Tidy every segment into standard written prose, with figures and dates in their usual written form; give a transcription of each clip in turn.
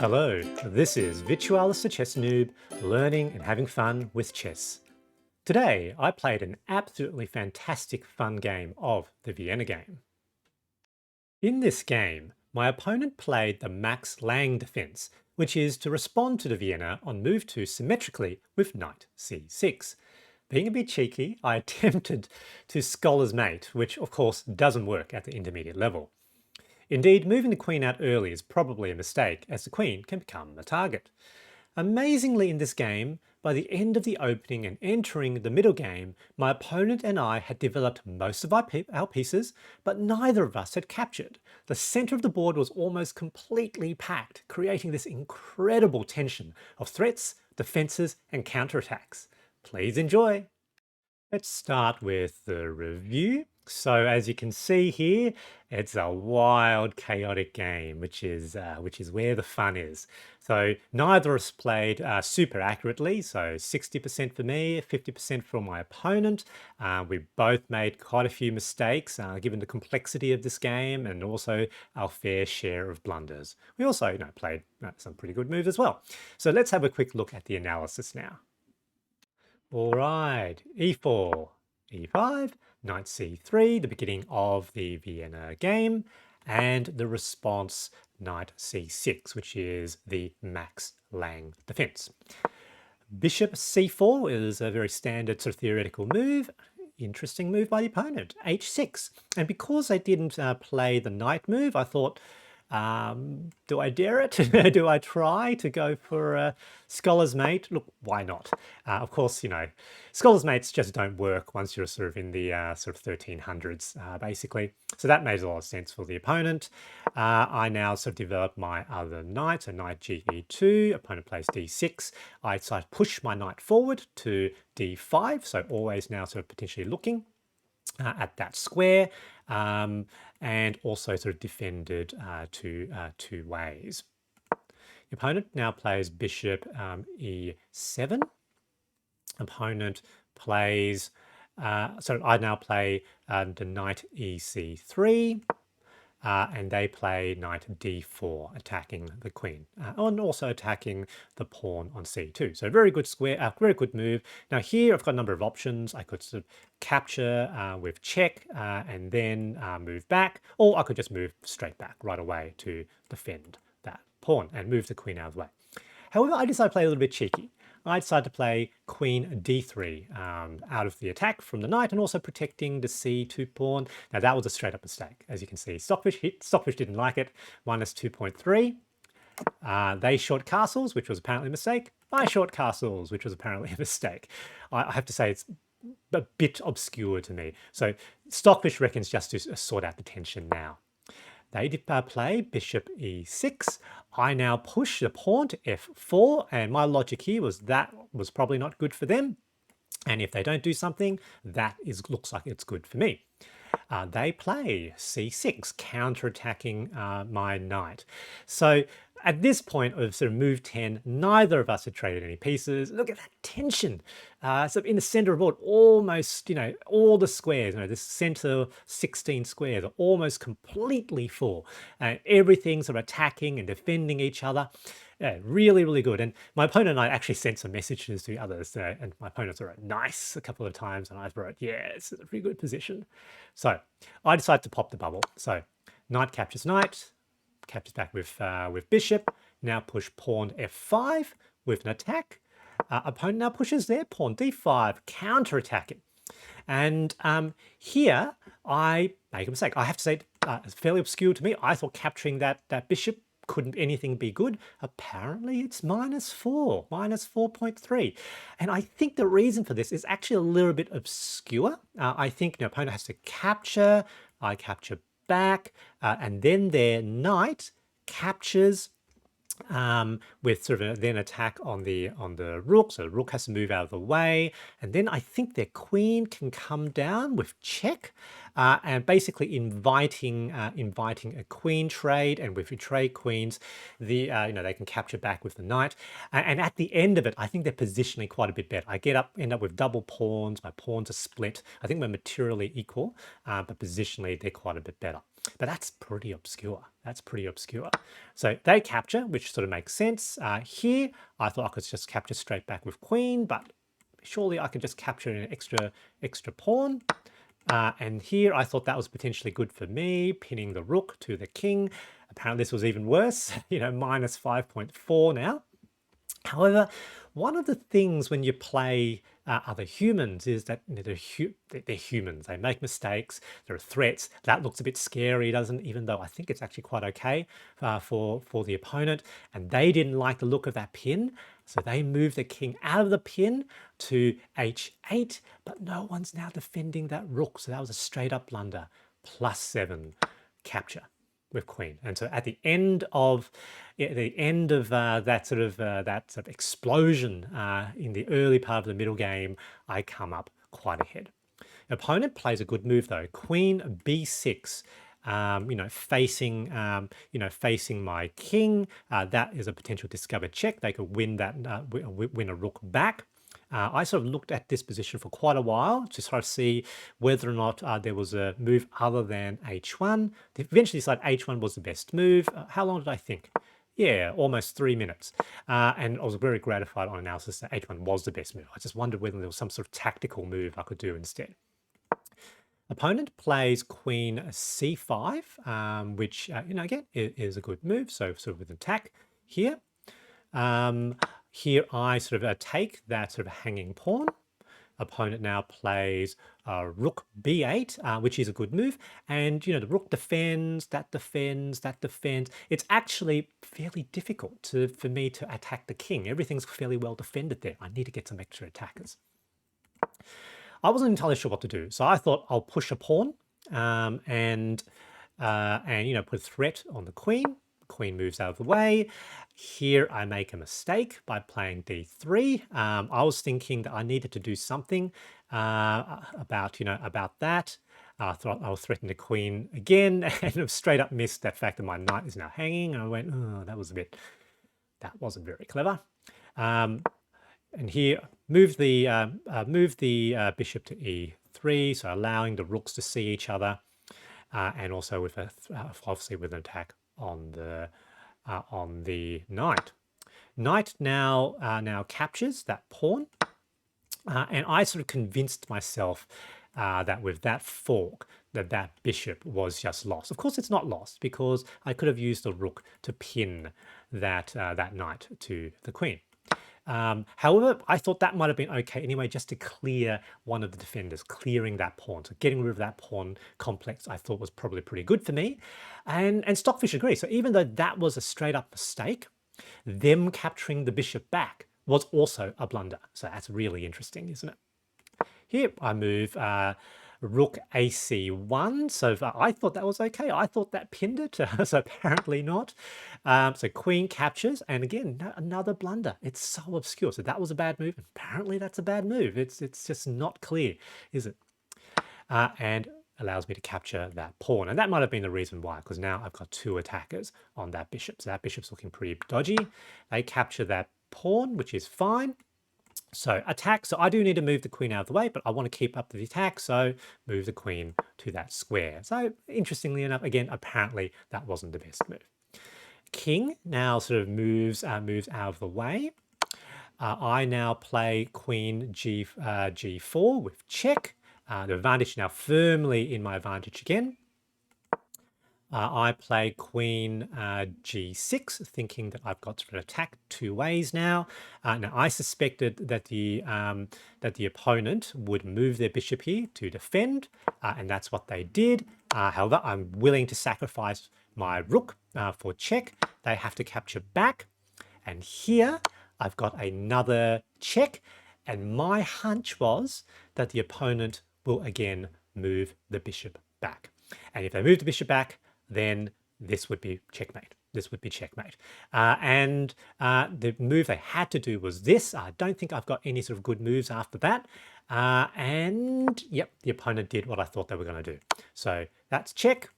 Hello, this is Virtualis the Chess Noob, learning and having fun with chess. Today, I played an absolutely fantastic fun game of the Vienna game. In this game, my opponent played the Max Lang defense, which is to respond to the Vienna on move 2 symmetrically with knight c6. Being a bit cheeky, I attempted to Scholar's Mate, which of course doesn't work at the intermediate level. Indeed, moving the queen out early is probably a mistake, as the queen can become a target. Amazingly in this game, by the end of the opening and entering the middle game, my opponent and I had developed most of our pieces, but neither of us had captured. The center of the board was almost completely packed, creating this incredible tension of threats, defenses, and counterattacks. Please enjoy! Let's start with the review. So as you can see here, it's a wild, chaotic game, which is where the fun is. So neither of us played super accurately. So 60% for me, 50% for my opponent. We both made quite a few mistakes, given the complexity of this game, and also our fair share of blunders. We also, played some pretty good moves as well. So let's have a quick look at the analysis now. All right, e4, e5, knight c3, the beginning of the Vienna game, and the response knight c6, which is the Max Lang defense. Bishop c4 is a very standard sort of theoretical move. Interesting move by the opponent, h6. And because I didn't play the knight move, I thought, do I dare it? Do I try to go for a Scholar's Mate? Look, why not? Of course, Scholar's Mates just don't work once you're sort of in the sort of 1300s, basically. So that made a lot of sense for the opponent. I now sort of develop my other knight, so knight ge2, opponent plays d6. I decide to push my knight forward to d5, so always now sort of potentially looking at that square, and also sort of defended two ways. The opponent now plays bishop e7. Opponent plays, so I now play the knight ec3. And they play knight d4, attacking the queen, and also attacking the pawn on c2. So very good square, very good move. Now here I've got a number of options. I could sort of capture with check and then move back, or I could just move straight back right away to defend that pawn and move the queen out of the way. However, I decided to play a little bit cheeky. I decided to play queen d3 out of the attack from the knight and also protecting the c2 pawn. Now that was a straight up mistake. As you can see, Stockfish hit. Stockfish didn't like it. Minus 2.3. They short castles, which was apparently a mistake. I short castles, which was apparently a mistake. I have to say it's a bit obscure to me. So Stockfish reckons just to sort out the tension now. They play bishop e6. I now push the pawn to f4, and my logic here was that was probably not good for them. And if they don't do something, that looks like it's good for me. They play c6, counterattacking my knight. So at this point of sort of move 10, neither of us had traded any pieces. Look at that tension. So in the center of the board, almost, all the squares, this center 16 squares are almost completely full. Everything's sort of attacking and defending each other. Yeah, really, really good. And my opponent and I actually sent some messages to others, and my opponents wrote nice a couple of times, and I wrote, yeah, it's a pretty good position. So I decided to pop the bubble. So knight captures knight, captures back with bishop. Now push pawn f5 with an attack. Opponent now pushes their pawn d5, counter-attacking. And here I make a mistake. I have to say it's fairly obscure to me. I thought capturing that bishop couldn't anything be good. Apparently it's -4, -4.3. And I think the reason for this is actually a little bit obscure. I think the opponent has to capture, I capture back, and then their knight captures with sort of then attack on the rook. So the rook has to move out of the way, and then I think their queen can come down with check, and basically inviting a queen trade. And if you trade queens, they can capture back with the knight. And at the end of it, I think they're positionally quite a bit better. I end up with double pawns. My pawns are split. I think we're materially equal, but positionally they're quite a bit better. But that's pretty obscure. That's pretty obscure. So they capture, which sort of makes sense. Here, I thought I could just capture straight back with queen, but surely I could just capture an extra pawn. And here I thought that was potentially good for me, pinning the rook to the king. Apparently this was even worse, minus 5.4 now. However, one of the things when you play other humans is that they're humans. They make mistakes. There are threats. That looks a bit scary, doesn't? Even though I think it's actually quite okay for the opponent. And they didn't like the look of that pin, so they moved the king out of the pin to h8. But no one's now defending that rook, so that was a straight up blunder. +7 capture with queen. And so at the end of that sort of explosion in the early part of the middle game, I come up quite ahead. Opponent plays a good move though. Queen b6. Facing my king. That is a potential discovered check. They could win that, win a rook back. I sort of looked at this position for quite a while to sort of see whether or not there was a move other than h1. They eventually decided h1 was the best move. How long did I think? Yeah, almost 3 minutes. And I was very gratified on analysis that h1 was the best move. I just wondered whether there was some sort of tactical move I could do instead. Opponent plays queen c5, which, again, is a good move. So sort of with attack here. Here I sort of take that sort of hanging pawn. Opponent now plays rook b8, which is a good move. And, the rook defends, that defends, that defends. It's actually fairly difficult for me to attack the king. Everything's fairly well defended there. I need to get some extra attackers. I wasn't entirely sure what to do. So I thought I'll push a pawn and put a threat on the queen. Queen moves out of the way. Here I make a mistake by playing d3. I was thinking that I needed to do something about that. I thought I was threatening the queen again, and straight up missed that fact that my knight is now hanging. And I went, oh, that wasn't very clever. And here move the bishop to e3, so allowing the rooks to see each other, and also with obviously with an attack on the knight. Knight now captures that pawn, and I sort of convinced myself that with that fork, that bishop was just lost. Of course, it's not lost because I could have used the rook to pin that knight to the queen. However, I thought that might have been okay anyway, just to clear one of the defenders, clearing that pawn. So getting rid of that pawn complex, I thought was probably pretty good for me. And Stockfish agrees. So even though that was a straight up mistake, them capturing the bishop back was also a blunder. So that's really interesting, isn't it? Here I move rook ac1. So I thought that was okay. I thought that pinned it, so apparently not. So queen captures, and again, another blunder. It's so obscure. So that was a bad move. Apparently that's a bad move. It's just not clear, is it? And allows me to capture that pawn. And that might have been the reason why, because now I've got 2 attackers on that bishop. So that bishop's looking pretty dodgy. They capture that pawn, which is fine. So attack, so I do need to move the queen out of the way, but I want to keep up the attack, so move the queen to that square. So interestingly enough, again, apparently that wasn't the best move. King now sort of moves out of the way. I now play queen g4 with check. The advantage now firmly in my advantage again. I play queen g6, thinking that I've got to attack 2 ways now. Now I suspected that the opponent would move their bishop here to defend, and that's what they did. However, I'm willing to sacrifice my rook for check. They have to capture back, and here I've got another check. And my hunch was that the opponent will again move the bishop back, and if they move the bishop back, then this would be checkmate. This would be checkmate. And the move they had to do was this. I don't think I've got any sort of good moves after that. And yep, the opponent did what I thought they were going to do. So that's check.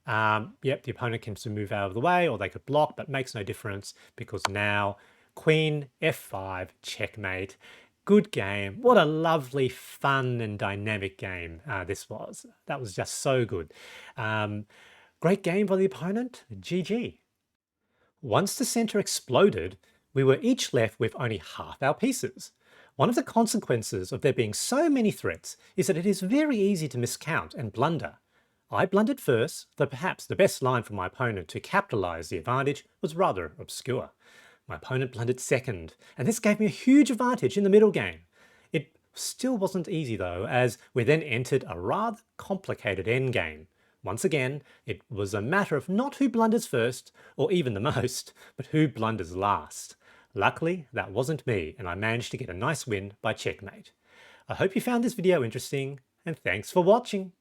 Yep, the opponent can move out of the way, or they could block, but makes no difference because now queen f5, checkmate. Good game. What a lovely, fun and dynamic game this was. That was just so good. Great game by the opponent, GG. Once the center exploded, we were each left with only half our pieces. One of the consequences of there being so many threats is that it is very easy to miscount and blunder. I blundered first, though perhaps the best line from my opponent to capitalize the advantage was rather obscure. My opponent blundered second, and this gave me a huge advantage in the middle game. It still wasn't easy though, as we then entered a rather complicated endgame. Once again, it was a matter of not who blunders first, or even the most, but who blunders last. Luckily, that wasn't me, and I managed to get a nice win by checkmate. I hope you found this video interesting, and thanks for watching.